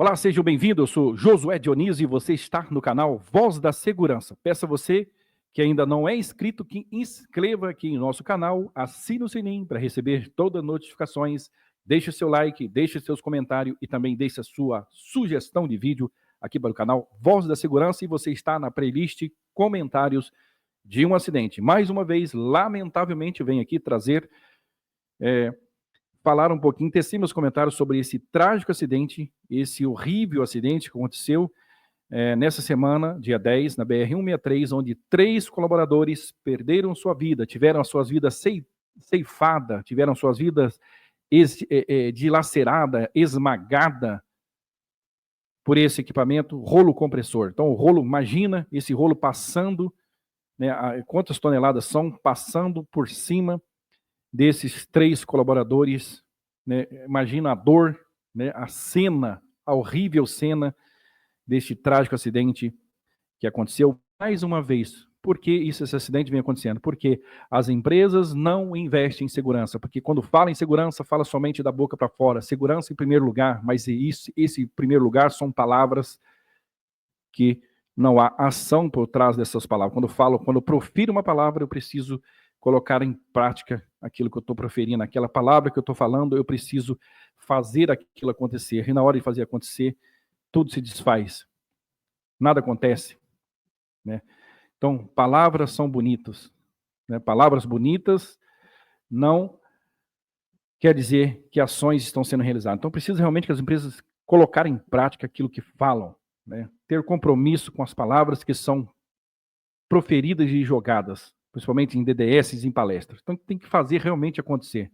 Olá, sejam bem-vindos. Eu sou Josué Dionísio e você está no canal Voz da Segurança. Peço a você que ainda não é inscrito que inscreva aqui em nosso canal, assine o sininho para receber todas as notificações, deixe seu like, deixe seus comentários e também deixe a sua sugestão de vídeo aqui para o canal Voz da Segurança e você está na playlist Comentários de um Acidente. Mais uma vez, lamentavelmente, venho aqui trazer... falar um pouquinho, tecer meus comentários sobre esse trágico acidente, esse horrível acidente que aconteceu nessa semana, dia 10, na BR-163, onde 3 colaboradores perderam sua vida, tiveram as suas vidas ceifadas, tiveram suas vidas dilaceradas, esmagadas por esse equipamento, rolo compressor. Então, o rolo, imagina esse rolo passando, né, quantas toneladas são, passando por cima desses 3 colaboradores, né? Imagina a dor, né? A cena, a horrível cena deste trágico acidente que aconteceu mais uma vesse. Por que esse acidente vem acontecendo? Porque as empresas não investem em segurança, porque quando fala em segurança, fala somente da boca para fora, segurança em primeiro lugar, mas esse primeiro lugar são palavras que não há ação por trás dessas palavras. Quando eu profiro uma palavra, eu preciso colocar em prática aquilo que eu estou proferindo, aquela palavra que eu estou falando, eu preciso fazer aquilo acontecer. E na hora de fazer acontecer, tudo se desfaz. Nada acontece, né? Então, palavras são bonitas, né? Palavras bonitas não quer dizer que ações estão sendo realizadas. Então, precisa realmente que as empresas colocarem em prática aquilo que falam, né? Ter compromisso com as palavras que são proferidas e jogadas, principalmente em DDS e em palestras. Então, tem que fazer realmente acontecer.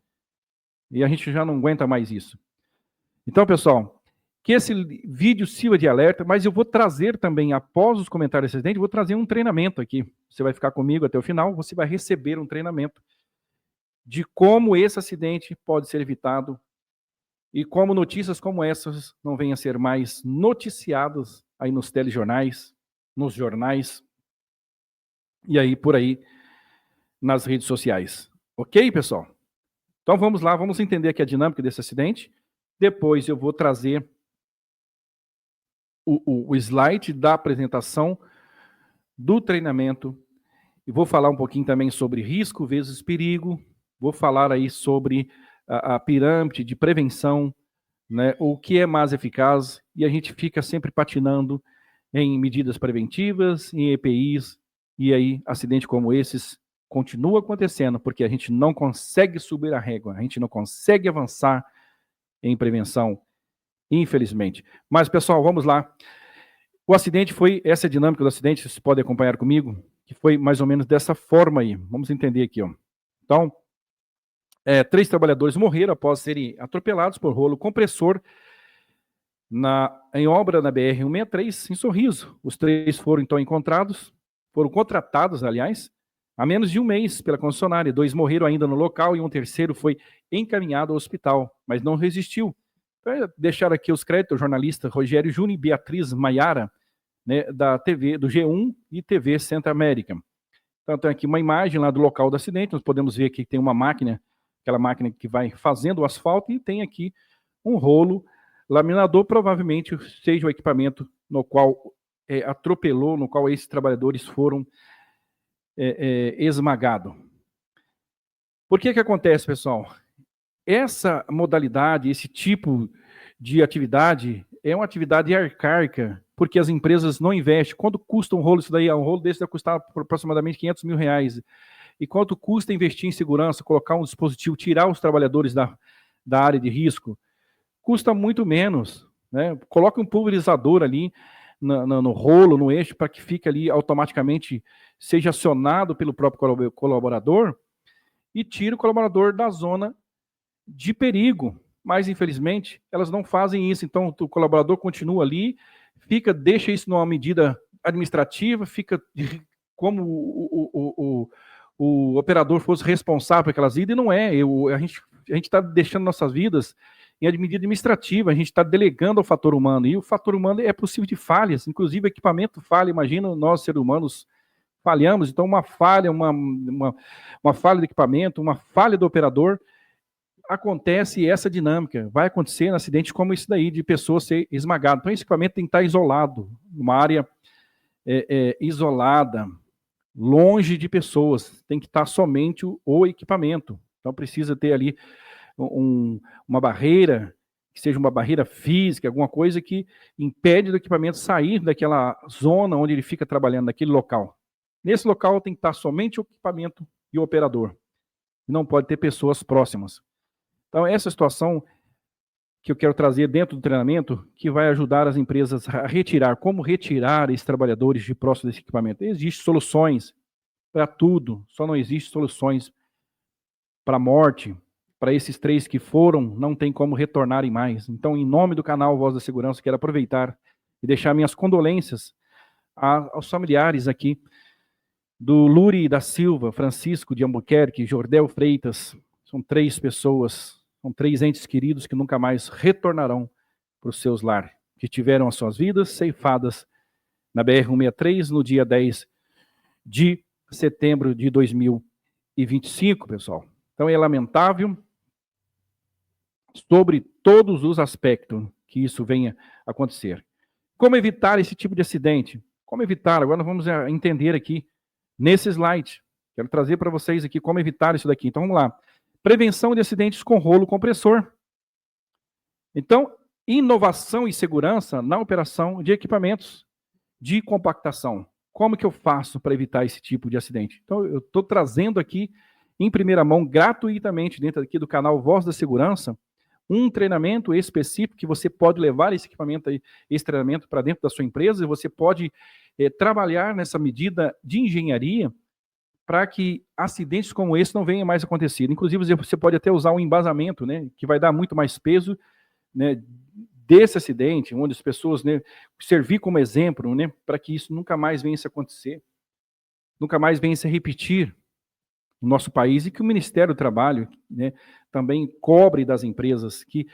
E a gente já não aguenta mais isso. Então, pessoal, que esse vídeo sirva de alerta, mas eu vou trazer também, após os comentários desse acidente, vou trazer um treinamento aqui. Você vai ficar comigo até o final, você vai receber um treinamento de como esse acidente pode ser evitado e como notícias como essas não venham a ser mais noticiadas aí nos telejornais, nos jornais e aí por aí nas redes sociais. Ok, pessoal? Então vamos lá, vamos entender aqui a dinâmica desse acidente. Depois eu vou trazer o slide da apresentação do treinamento e vou falar um pouquinho também sobre risco vezes perigo. Vou falar aí sobre a pirâmide de prevenção, né, o que é mais eficaz, e a gente fica sempre patinando em medidas preventivas, em EPIs, e aí acidentes como esses continuam acontecendo, porque a gente não consegue subir a régua, a gente não consegue avançar em prevenção, infelizmente. Mas, pessoal, vamos lá. O acidente foi, essa é a dinâmica do acidente, vocês podem acompanhar comigo, que foi mais ou menos dessa forma aí. Vamos entender aqui, ó. Então, 3 trabalhadores morreram após serem atropelados por rolo compressor em obra na BR-163, em Sorriso. Os 3 foram, então, foram contratados, aliás, há menos de um mês pela concessionária. 2 morreram ainda no local e um terceiro foi encaminhado ao hospital, mas não resistiu. Então, deixaram aqui os créditos, o jornalista Rogério Júnior e Beatriz Maiara, né, da TV, do G1 e TV Centro América. Então, tem aqui uma imagem lá do local do acidente, nós podemos ver aqui que tem uma máquina, aquela máquina que vai fazendo o asfalto, e tem aqui um rolo laminador, provavelmente seja o equipamento no qual atropelou, no qual esses trabalhadores foram esmagados. Por que acontece, pessoal? Essa modalidade, esse tipo de atividade é uma atividade arcaica, porque as empresas não investem. Quanto custa um rolo? Isso daí, um rolo desse vai custar aproximadamente R$500 mil. E quanto custa investir em segurança, colocar um dispositivo, tirar os trabalhadores da área de risco? Custa muito menos, né? Coloque um pulverizador ali no rolo, no eixo, para que fique ali automaticamente, seja acionado pelo próprio colaborador e tire o colaborador da zona de perigo. Mas, infelizmente, elas não fazem isso. Então, o colaborador continua ali, deixa isso numa medida administrativa, fica como o operador fosse responsável por aquelas vidas, e não é. A gente está deixando nossas vidas em medida administrativa, a gente está delegando ao fator humano, e o fator humano é possível de falhas, inclusive equipamento falha, imagina nós, seres humanos, falhamos. Então, uma falha, uma falha do equipamento, uma falha do operador, acontece essa dinâmica, vai acontecer em acidentes como esse daí, de pessoas ser esmagadas. Então, esse equipamento tem que estar isolado, numa área isolada, longe de pessoas, tem que estar somente o equipamento. Então, precisa ter ali uma barreira, que seja uma barreira física, alguma coisa que impede do equipamento sair daquela zona onde ele fica trabalhando, naquele local. Nesse local tem que estar somente o equipamento e o operador. Não pode ter pessoas próximas. Então, essa situação que eu quero trazer dentro do treinamento, que vai ajudar as empresas a retirar, como retirar esses trabalhadores de próximo desse equipamento. Existem soluções para tudo, só não existem soluções para a morte. Para esses 3 que foram, não tem como retornarem mais. Então, em nome do canal Voz da Segurança, quero aproveitar e deixar minhas condolências aos familiares aqui do Luri da Silva, Francisco de Albuquerque, Jordel Freitas. São 3 pessoas, são 3 entes queridos que nunca mais retornarão para os seus lares, que tiveram as suas vidas ceifadas na BR-163 no dia 10 de setembro de 2025, pessoal. Então, é lamentável, sobre todos os aspectos que isso venha a acontecer. Como evitar esse tipo de acidente? Como evitar? Agora nós vamos entender aqui nesse slide. Quero trazer para vocês aqui como evitar isso daqui. Então vamos lá. Prevenção de acidentes com rolo compressor. Então, inovação e segurança na operação de equipamentos de compactação. Como que eu faço para evitar esse tipo de acidente? Então, eu estou trazendo aqui, em primeira mão, gratuitamente, dentro aqui do canal Voz da Segurança, um treinamento específico que você pode levar esse equipamento, esse treinamento para dentro da sua empresa, e você pode trabalhar nessa medida de engenharia para que acidentes como esse não venham mais a acontecer. Inclusive, você pode até usar um embasamento, né, que vai dar muito mais peso, né, desse acidente, onde as pessoas, né, servir como exemplo, né, para que isso nunca mais venha a acontecer, nunca mais venha a repetir no nosso país, e que o Ministério do Trabalho, né, também cobre das empresas que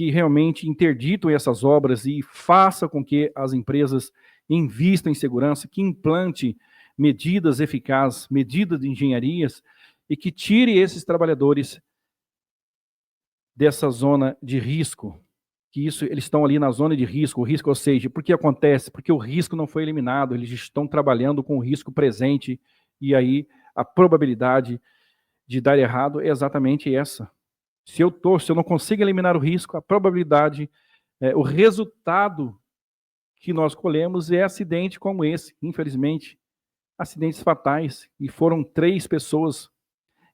realmente interditam essas obras e faça com que as empresas invistam em segurança, que implante medidas eficazes, medidas de engenharias, e que tire esses trabalhadores dessa zona de risco, que isso, eles estão ali na zona de risco, o risco, ou seja, por que acontece? Porque o risco não foi eliminado, eles estão trabalhando com o risco presente, e aí a probabilidade de dar errado é exatamente essa. Se eu não consigo eliminar o risco, a probabilidade, o resultado que nós colhemos é acidente como esse, infelizmente, acidentes fatais, e foram 3 pessoas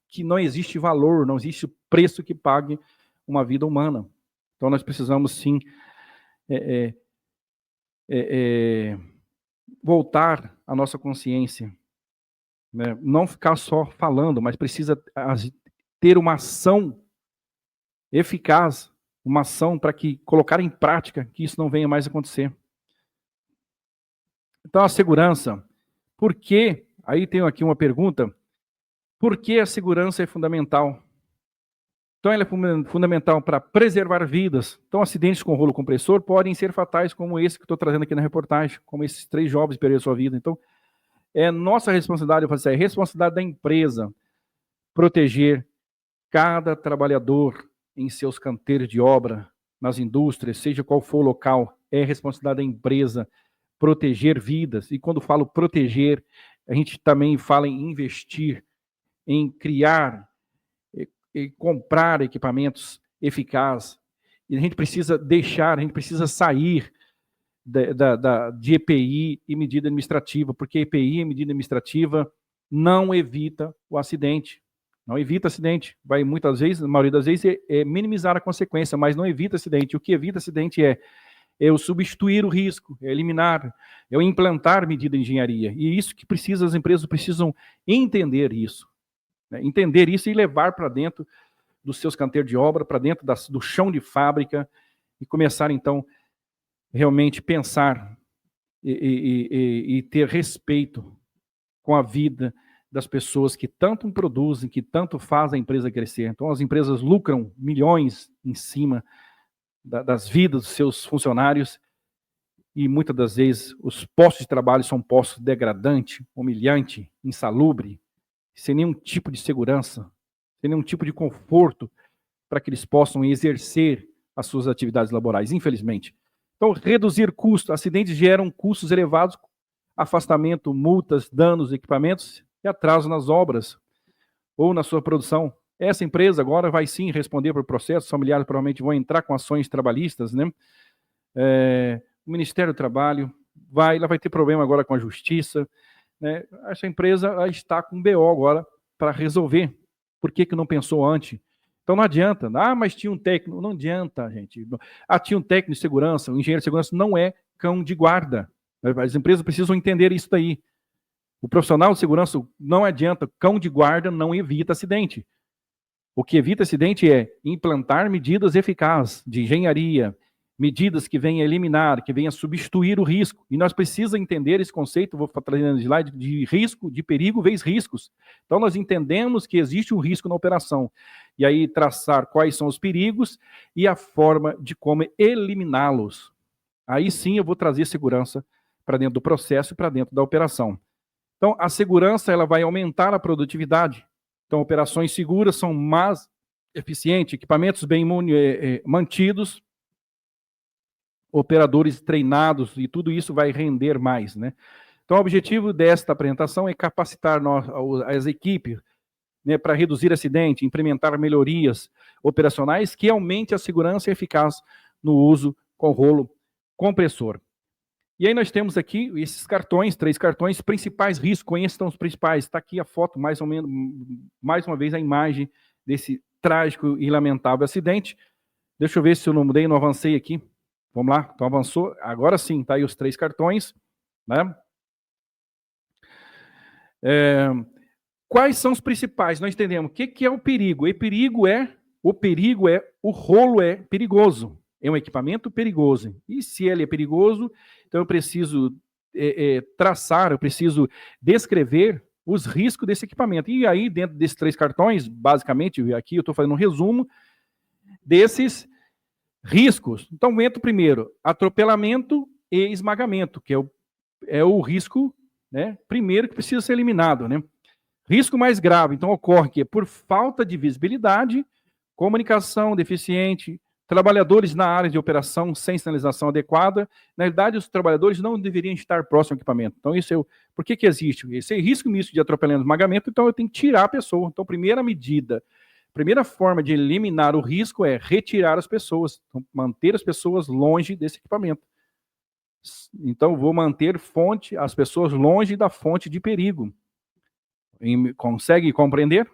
que não existe valor, não existe preço que pague uma vida humana. Então nós precisamos sim voltar à nossa consciência, né? Não ficar só falando, mas precisa ter uma ação eficaz, uma ação para que colocar em prática que isso não venha mais a acontecer. Então a segurança, por que? Aí tem aqui uma pergunta, por que a segurança é fundamental? Então ela é fundamental para preservar vidas. Então acidentes com rolo compressor podem ser fatais, como esse que estou trazendo aqui na reportagem, como esses 3 jovens perderam sua vida. Então é nossa responsabilidade, é responsabilidade da empresa proteger cada trabalhador em seus canteiros de obra, nas indústrias, seja qual for o local, é responsabilidade da empresa proteger vidas. E quando falo proteger, a gente também fala em investir, em criar e comprar equipamentos eficazes. E a gente precisa sair de EPI e medida administrativa, porque EPI e medida administrativa não evita o acidente. Não evita acidente. Vai muitas vezes, na maioria das vezes, minimizar a consequência, mas não evita acidente. O que evita acidente é eu substituir o risco, é eliminar, eu implantar medida de engenharia. E isso que as empresas precisam entender isso. Né? Entender isso e levar para dentro dos seus canteiros de obra, para dentro do chão de fábrica, e começar, então, realmente pensar e ter respeito com a vida das pessoas que tanto produzem, que tanto fazem a empresa crescer. Então, as empresas lucram milhões em cima das vidas dos seus funcionários, e muitas das vezes os postos de trabalho são postos degradantes, humilhantes, insalubres, sem nenhum tipo de segurança, sem nenhum tipo de conforto para que eles possam exercer as suas atividades laborais, infelizmente. Então, reduzir custos. Acidentes geram custos elevados, afastamento, multas, danos, equipamentos e atraso nas obras ou na sua produção. Essa empresa agora vai sim responder por processos, familiares provavelmente vão entrar com ações trabalhistas, né? O Ministério do Trabalho ela vai ter problema agora com a Justiça, né? Essa empresa está com BO agora para resolver. Por que não pensou antes? Então não adianta. Mas tinha um técnico. Não adianta, gente. Tinha um técnico de segurança. O engenheiro de segurança não é cão de guarda. As empresas precisam entender isso daí. O profissional de segurança não adianta. Cão de guarda não evita acidente. O que evita acidente é implantar medidas eficazes de engenharia, medidas que venham a eliminar, que venham a substituir o risco. E nós precisamos entender esse conceito, vou trazendo de slide, de risco, de perigo vezes riscos. Então nós entendemos que existe um risco na operação. E aí traçar quais são os perigos e a forma de como eliminá-los. Aí sim eu vou trazer segurança para dentro do processo e para dentro da operação. Então a segurança ela vai aumentar a produtividade. Então operações seguras são mais eficientes, equipamentos bem mantidos, operadores treinados, e tudo isso vai render mais, né? Então, o objetivo desta apresentação é capacitar as equipes, né, para reduzir acidente, implementar melhorias operacionais que aumente a segurança e eficácia no uso com rolo compressor. E aí nós temos aqui esses cartões, 3 cartões, principais riscos, conheçam os principais. Está aqui a foto, mais ou menos, mais uma vez a imagem desse trágico e lamentável acidente. Deixa eu ver se eu não mudei, não avancei aqui. Vamos lá, então avançou. Agora sim, tá aí os 3 cartões, né? Quais são os principais? Nós entendemos o que é o perigo. O rolo é perigoso. É um equipamento perigoso. E se ele é perigoso, então eu preciso traçar, eu preciso descrever os riscos desse equipamento. E aí, dentro desses 3 cartões, basicamente, aqui eu estou fazendo um resumo desses riscos. Então, entra primeiro, atropelamento e esmagamento, que é o risco, né, primeiro que precisa ser eliminado, né? Risco mais grave, então, ocorre que por falta de visibilidade, comunicação deficiente, trabalhadores na área de operação sem sinalização adequada. Na verdade, os trabalhadores não deveriam estar próximo ao equipamento. Então, por que existe? Esse risco misto de atropelamento e esmagamento, então eu tenho que tirar a pessoa. Então, primeira medida, primeira forma de eliminar o risco é retirar as pessoas, então, manter as pessoas longe desse equipamento. Então, vou manter as pessoas longe da fonte de perigo. Consegue compreender?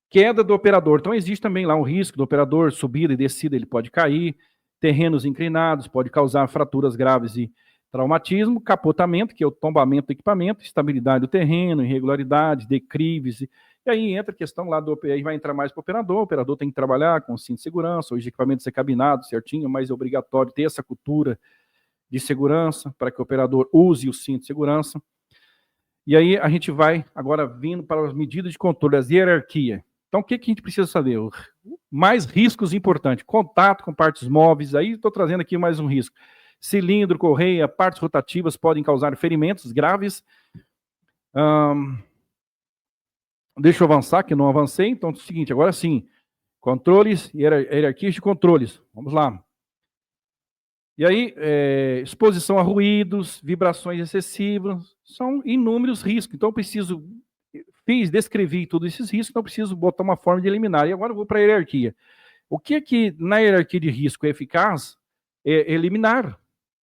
Queda do operador. Então, existe também lá um risco do operador, subida e descida, ele pode cair, terrenos inclinados, pode causar fraturas graves e traumatismo, capotamento, que é o tombamento do equipamento, estabilidade do terreno, irregularidades, declives. E aí entra a questão lá aí vai entrar mais para o operador tem que trabalhar com cinto de segurança, os equipamentos ser cabinados certinho, mas é obrigatório ter essa cultura de segurança para que o operador use o cinto de segurança. E aí a gente vai agora vindo para as medidas de controle, as hierarquias. Então, o que a gente precisa saber? Mais riscos importantes. Contato com partes móveis. Aí estou trazendo aqui mais um risco. Cilindro, correia, partes rotativas podem causar ferimentos graves. Deixa eu avançar, que não avancei. Então, é o seguinte, agora sim. Controles, hierarquias de controles. Vamos lá. E aí, exposição a ruídos, vibrações excessivas, são inúmeros riscos. Então, eu preciso... descrevi todos esses riscos, então eu preciso botar uma forma de eliminar. E agora eu vou para a hierarquia. O que na hierarquia de risco é eficaz? É eliminar.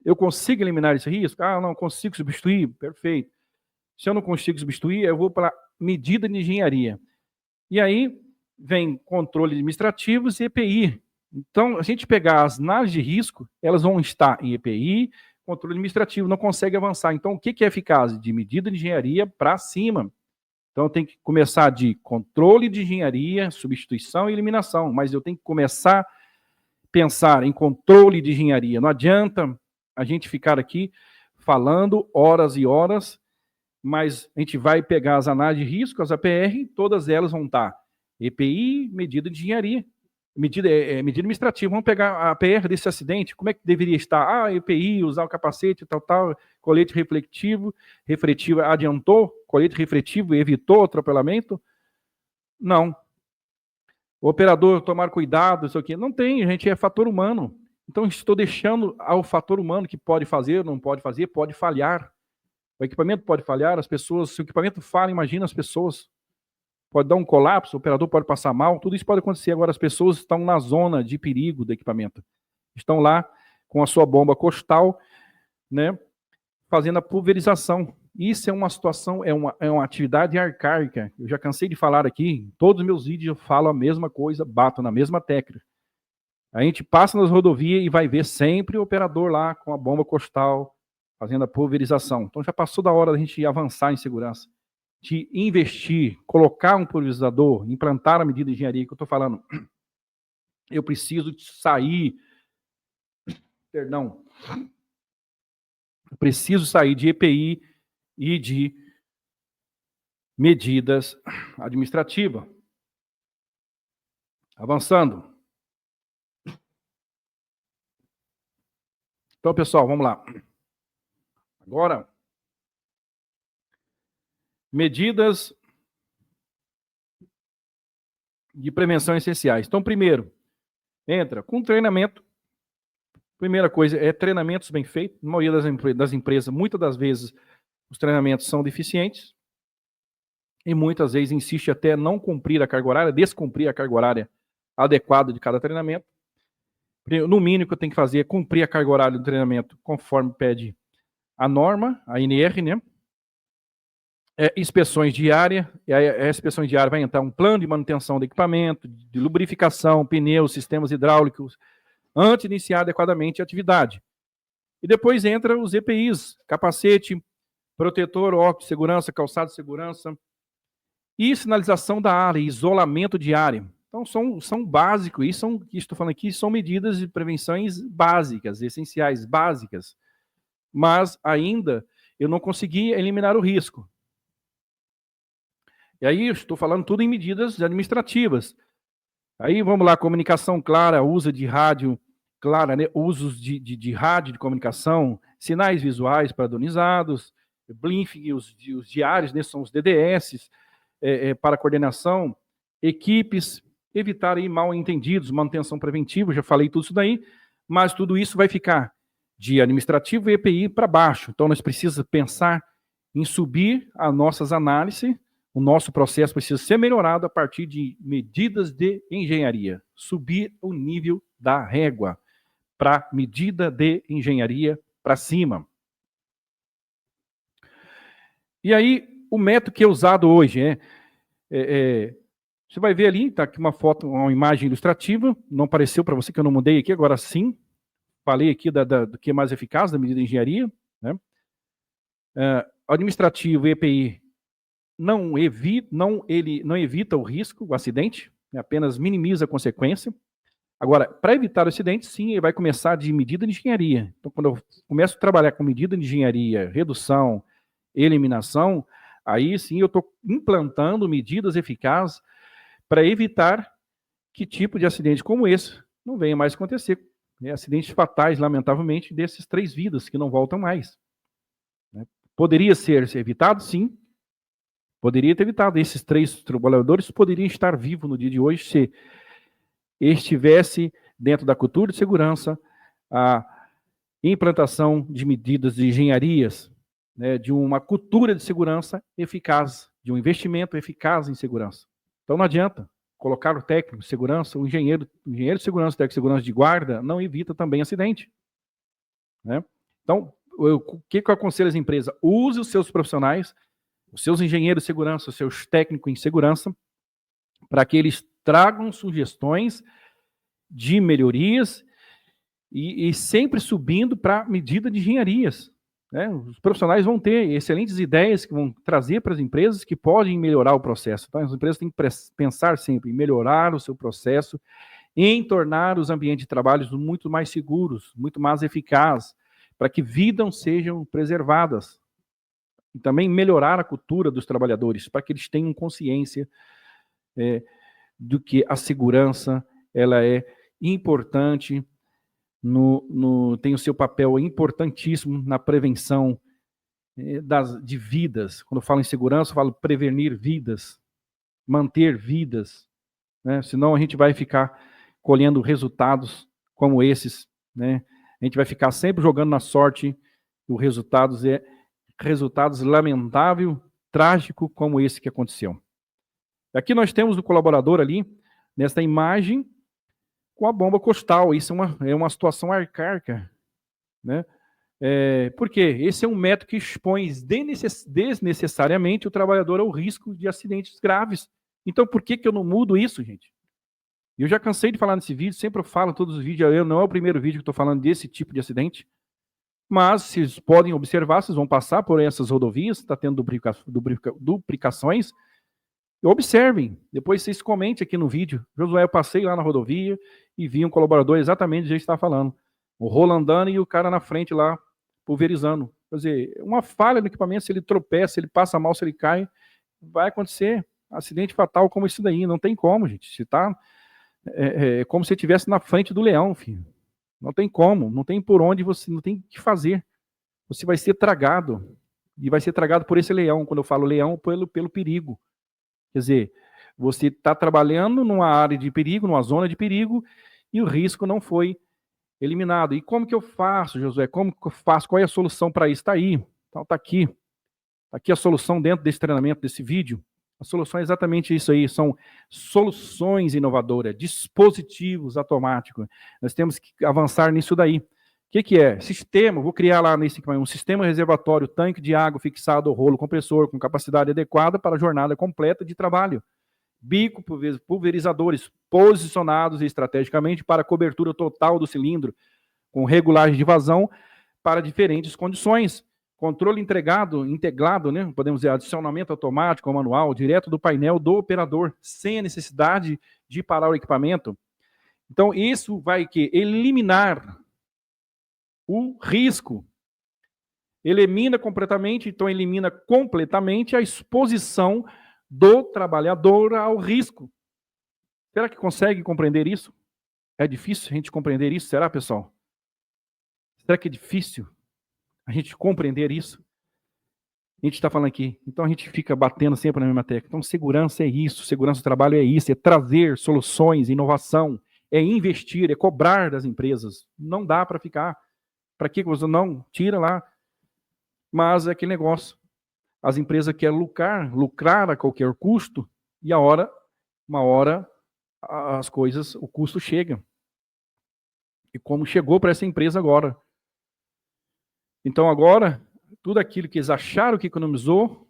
Eu consigo eliminar esse risco? Não consigo substituir? Perfeito. Se eu não consigo substituir, eu vou para a medida de engenharia. E aí vem controle administrativos e EPI. Então, a gente pegar as análises de risco, elas vão estar em EPI, controle administrativo, não consegue avançar. Então, o que é eficaz? De medida de engenharia para cima. Então, eu tenho que começar de controle de engenharia, substituição e eliminação, mas eu tenho que começar a pensar em controle de engenharia. Não adianta a gente ficar aqui falando horas e horas, mas a gente vai pegar as análises de risco, as APR, todas elas vão estar EPI, medida de engenharia, medida administrativa. Vamos pegar a APR desse acidente, como é que deveria estar? EPI, usar o capacete, tal, colete refletivo adiantou, colete refletivo evitou o atropelamento? Não. O operador tomar cuidado, isso aqui. Não tem, gente, é fator humano. Então, estou deixando ao fator humano que pode fazer, não pode fazer, pode falhar. O equipamento pode falhar, as pessoas, se o equipamento falha, imagina as pessoas. Pode dar um colapso, o operador pode passar mal, tudo isso pode acontecer. Agora, as pessoas estão na zona de perigo do equipamento. Estão lá com a sua bomba costal, né, fazendo a pulverização. Isso é uma situação, é uma atividade arcaica. Eu já cansei de falar aqui, em todos os meus vídeos eu falo a mesma coisa, bato na mesma tecla. A gente passa nas rodovias e vai ver sempre o operador lá com a bomba costal, fazendo a pulverização. Então já passou da hora da gente avançar em segurança, de investir, colocar um pulverizador, implantar a medida de engenharia que eu estou falando. Eu preciso sair, eu preciso sair de EPI e de medidas administrativas. Avançando. Então, pessoal, vamos lá. Agora, medidas de prevenção essenciais. Então, primeiro, entra com treinamento. Primeira coisa é treinamentos bem feitos. Na maioria das empresas, muitas das vezes, os treinamentos são deficientes. E muitas vezes insiste até não cumprir a carga horária, descumprir a carga horária adequada de cada treinamento. No mínimo que eu tenho que fazer é cumprir a carga horária do treinamento conforme pede a norma, a NR, né? Inspeções diárias, e a inspeção diária vai entrar um plano de manutenção do equipamento, de lubrificação, pneus, sistemas hidráulicos, antes de iniciar adequadamente a atividade. E depois entra os EPIs, capacete, protetor, óculos de segurança, calçado de segurança, e sinalização da área, isolamento de área. Então, são básicos, isso que estou falando aqui, são medidas de prevenções básicas, essenciais, básicas. Mas, ainda, eu não consegui eliminar o risco. E aí, eu estou falando tudo em medidas administrativas. Aí, vamos lá, comunicação clara, uso de rádio clara, né? Usos de rádio de comunicação, sinais visuais padronizados, blinking, os diários, né? São os DDS, para coordenação, equipes, evitar aí mal entendidos, manutenção preventiva, já falei tudo isso daí, mas tudo isso vai ficar de administrativo e EPI para baixo. Então, nós precisamos pensar em subir as nossas análises, o nosso processo precisa ser melhorado a partir de medidas de engenharia, subir o nível da régua para medida de engenharia para cima. E aí, o método que é usado hoje você vai ver ali, está aqui uma foto, uma imagem ilustrativa, não apareceu para você que eu não mudei aqui, agora sim, falei aqui do que é mais eficaz, da medida de engenharia, né? Administrativo e EPI não evita o risco, o acidente, apenas minimiza a consequência. Agora, para evitar o acidente, sim, ele vai começar de medida de engenharia. Então, quando eu começo a trabalhar com medida de engenharia, redução, eliminação, aí sim eu estou implantando medidas eficazes para evitar que tipo de acidente como esse não venha mais acontecer. Acidentes fatais, lamentavelmente, desses 3 vidas que não voltam mais. Poderia ser evitado? Sim. Poderia ter evitado. Esses 3 trabalhadores poderiam estar vivos no dia de hoje se estivesse dentro da cultura de segurança a implantação de medidas de engenharias, né, de uma cultura de segurança eficaz, de um investimento eficaz em segurança. Então não adianta colocar o técnico de segurança, o engenheiro de segurança, o técnico de segurança de guarda, não evita também acidente. Né? Então, o que eu aconselho às empresas? Use os seus profissionais, os seus engenheiros de segurança, os seus técnicos em segurança, para que eles tragam sugestões de melhorias e sempre subindo para medida de engenharias. Né? Os profissionais vão ter excelentes ideias que vão trazer para as empresas que podem melhorar o processo. Então, as empresas têm que pensar sempre em melhorar o seu processo, em tornar os ambientes de trabalho muito mais seguros, muito mais eficazes, para que vidas sejam preservadas. E também melhorar a cultura dos trabalhadores, para que eles tenham consciência do que a segurança ela é importante, tem o seu papel importantíssimo na prevenção de vidas. Quando eu falo em segurança, eu falo prevenir vidas, manter vidas. né? Senão a gente vai ficar colhendo resultados como esses, né? A gente vai ficar sempre jogando na sorte, os resultados lamentável, trágico como esse que aconteceu. Aqui nós temos o colaborador ali, nesta imagem, com a bomba costal. Isso é uma situação arcaica, né? Por quê? Esse é um método que expõe desnecessariamente o trabalhador ao risco de acidentes graves. Então, por que eu não mudo isso, gente? Eu já cansei de falar nesse vídeo, sempre eu falo em todos os vídeos, não é o primeiro vídeo que estou falando desse tipo de acidente, mas vocês podem observar, vocês vão passar por essas rodovias, está tendo duplicações, observem, depois vocês comentem aqui no vídeo. Josué, eu passei lá na rodovia e vi um colaborador exatamente do jeito que está falando. O rolo andando e o cara na frente lá, pulverizando. Quer dizer, uma falha no equipamento, se ele tropeça, se ele passa mal, se ele cai, vai acontecer acidente fatal como esse daí. Não tem como, gente. Se tá, é como se estivesse na frente do leão, filho. Não tem como, não tem por onde você, não tem o que fazer. Você vai ser tragado. E vai ser tragado por esse leão. Quando eu falo leão, pelo perigo. Quer dizer, você está trabalhando numa área de perigo, numa zona de perigo, e o risco não foi eliminado. E como que eu faço, Josué? Como que eu faço? Qual é a solução para isso? Está aí. Então, está aqui. Está aqui a solução dentro desse treinamento, desse vídeo. A solução é exatamente isso aí. São soluções inovadoras, dispositivos automáticos. Nós temos que avançar nisso daí. O que é? Sistema, vou criar lá nesse um sistema reservatório, tanque de água fixado ao rolo compressor com capacidade adequada para a jornada completa de trabalho. Bico pulverizadores posicionados estrategicamente para a cobertura total do cilindro, com regulagem de vazão para diferentes condições. Controle integrado, né? Podemos dizer, adicionamento automático ao manual, direto do painel do operador, sem a necessidade de parar o equipamento. Então, isso vai eliminar o risco. Elimina completamente a exposição do trabalhador ao risco. Será que consegue compreender isso? É difícil a gente compreender isso, será, pessoal? Será que é difícil a gente compreender isso? A gente está falando aqui, então a gente fica batendo sempre na mesma tecla. Então, segurança é isso, segurança do trabalho é isso, é trazer soluções, inovação, é investir, é cobrar das empresas. Não dá para ficar. Para que você não tira lá? Mas é aquele negócio. As empresas querem lucrar a qualquer custo, e uma hora, as coisas, o custo chega. E como chegou para essa empresa agora. Então agora, tudo aquilo que eles acharam que economizou,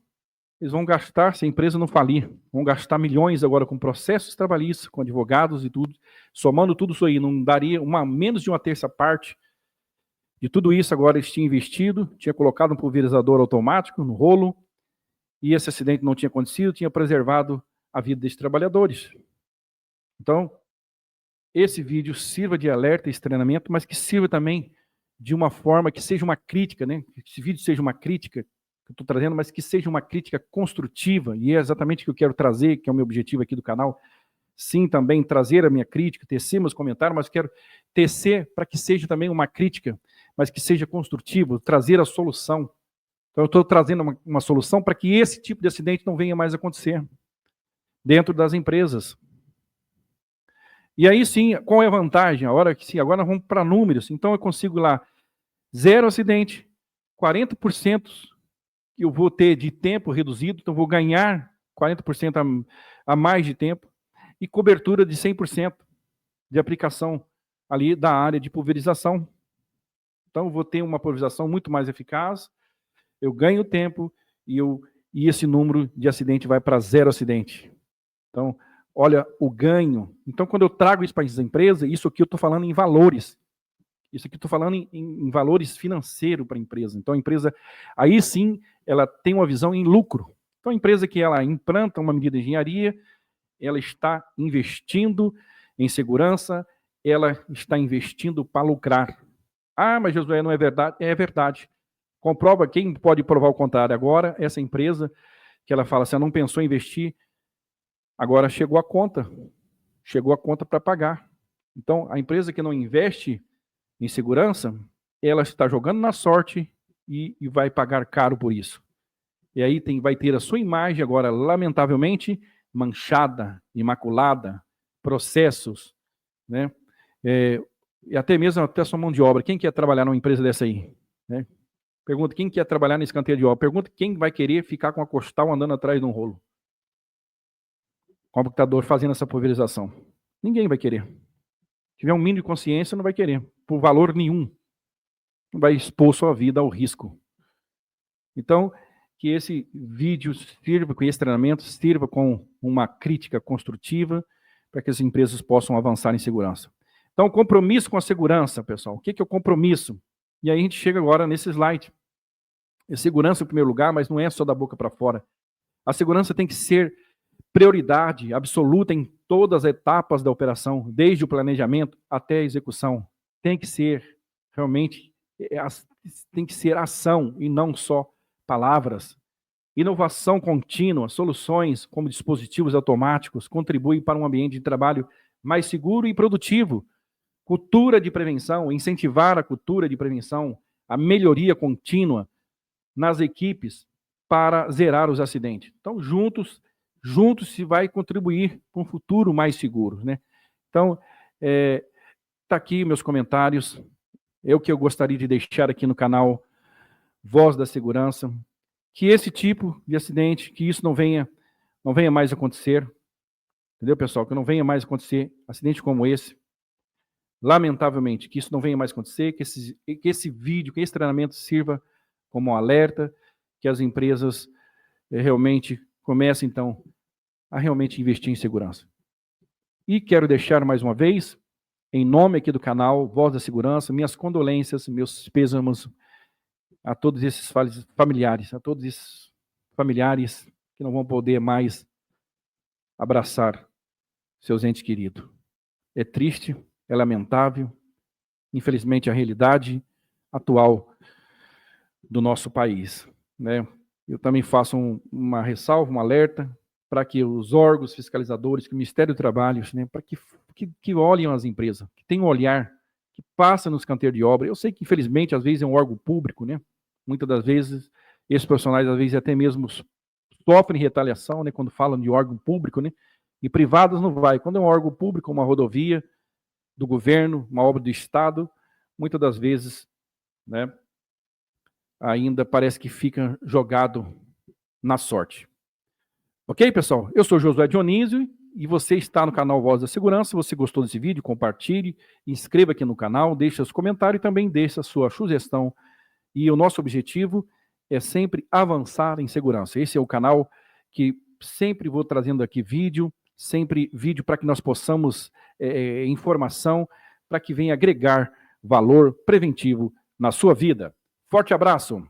eles vão gastar, se a empresa não falir. Vão gastar milhões agora com processos trabalhistas, com advogados e tudo. Somando tudo isso aí, não daria menos de uma terça parte de tudo isso. Agora eles tinham investido, tinha colocado um pulverizador automático no rolo, e esse acidente não tinha acontecido, tinha preservado a vida desses trabalhadores. Então, esse vídeo sirva de alerta, esse treinamento, mas que sirva também de uma forma que seja uma crítica, né? Que esse vídeo seja uma crítica, que eu estou trazendo, mas que seja uma crítica construtiva, e é exatamente o que eu quero trazer, que é o meu objetivo aqui do canal. Sim, também trazer a minha crítica, tecer meus comentários, mas quero tecer para que seja também uma crítica, mas que seja construtivo, trazer a solução. Então, eu estou trazendo uma solução para que esse tipo de acidente não venha mais acontecer dentro das empresas. E aí sim, qual é a vantagem? Agora nós vamos para números. Então eu consigo lá 0 acidente, 40% que eu vou ter de tempo reduzido, então vou ganhar 40% a mais de tempo, e cobertura de 100% de aplicação ali da área de pulverização. Então eu vou ter uma pulverização muito mais eficaz, eu ganho tempo e esse número de acidente vai para 0 acidente. Então, olha o ganho. Então, quando eu trago isso para as empresas, isso aqui eu estou falando em valores. Isso aqui eu estou falando em valores financeiros para a empresa. Então, a empresa, aí sim, ela tem uma visão em lucro. Então, a empresa que ela implanta uma medida de engenharia, ela está investindo em segurança, ela está investindo para lucrar. Ah, mas Josué, não é verdade? É verdade. Comprova, quem pode provar o contrário agora? Essa empresa que ela fala assim, ela não pensou em investir, agora chegou a conta para pagar. Então, a empresa que não investe em segurança, ela está jogando na sorte e vai pagar caro por isso. E aí vai ter a sua imagem agora, lamentavelmente, manchada, imaculada, processos, né? E até mesmo a sua mão de obra. Quem quer trabalhar numa empresa dessa aí? Né? Pergunta quem quer trabalhar nesse canteiro de obra. Pergunta quem vai querer ficar com a costal andando atrás de um rolo. Computador fazendo essa pulverização. Ninguém vai querer. Se tiver um mínimo de consciência, não vai querer. Por valor nenhum. Não vai expor sua vida ao risco. Então, que esse vídeo sirva, que esse treinamento sirva com uma crítica construtiva para que as empresas possam avançar em segurança. Então, compromisso com a segurança, pessoal. O que é o compromisso? E aí a gente chega agora nesse slide. É segurança em primeiro lugar, mas não é só da boca para fora. A segurança tem que ser prioridade absoluta em todas as etapas da operação, desde o planejamento até a execução. Tem que ser realmente, tem que ser ação e não só palavras. Inovação contínua, soluções como dispositivos automáticos contribuem para um ambiente de trabalho mais seguro e produtivo. Cultura de prevenção, incentivar a cultura de prevenção, a melhoria contínua nas equipes para zerar os acidentes. Então, juntos se vai contribuir para um futuro mais seguro, né? Então, tá aqui meus comentários. É o que eu gostaria de deixar aqui no canal Voz da Segurança. Que esse tipo de acidente, que isso não venha mais acontecer. Entendeu, pessoal? Que não venha mais acontecer acidente como esse. Lamentavelmente, que isso não venha mais acontecer, que esse vídeo, que esse treinamento sirva como um alerta, que as empresas realmente comecem, então, a realmente investir em segurança. E quero deixar mais uma vez, em nome aqui do canal Voz da Segurança, minhas condolências, meus pêsames a todos esses familiares, que não vão poder mais abraçar seus entes queridos. É triste, é lamentável, infelizmente a realidade atual do nosso país, né? Eu também faço uma ressalva, um alerta, para que os órgãos fiscalizadores, que o Ministério do Trabalho, né, para que olhem as empresas, que tenham um olhar, que passa nos canteiros de obra. Eu sei que, infelizmente, às vezes é um órgão público, né? Muitas das vezes, esses profissionais, às vezes, até mesmo sofrem retaliação, né, quando falam de órgão público, né? E privados não vai. Quando é um órgão público, uma rodovia do governo, uma obra do Estado, muitas das vezes, né, ainda parece que fica jogado na sorte. Ok, pessoal? Eu sou Josué Dionísio e você está no canal Voz da Segurança. Se você gostou desse vídeo, compartilhe, inscreva aqui no canal, deixe seus comentários e também deixe a sua sugestão. E o nosso objetivo é sempre avançar em segurança. Esse é o canal que sempre vou trazendo aqui vídeo para que nós possamos informação, para que venha agregar valor preventivo na sua vida. Forte abraço!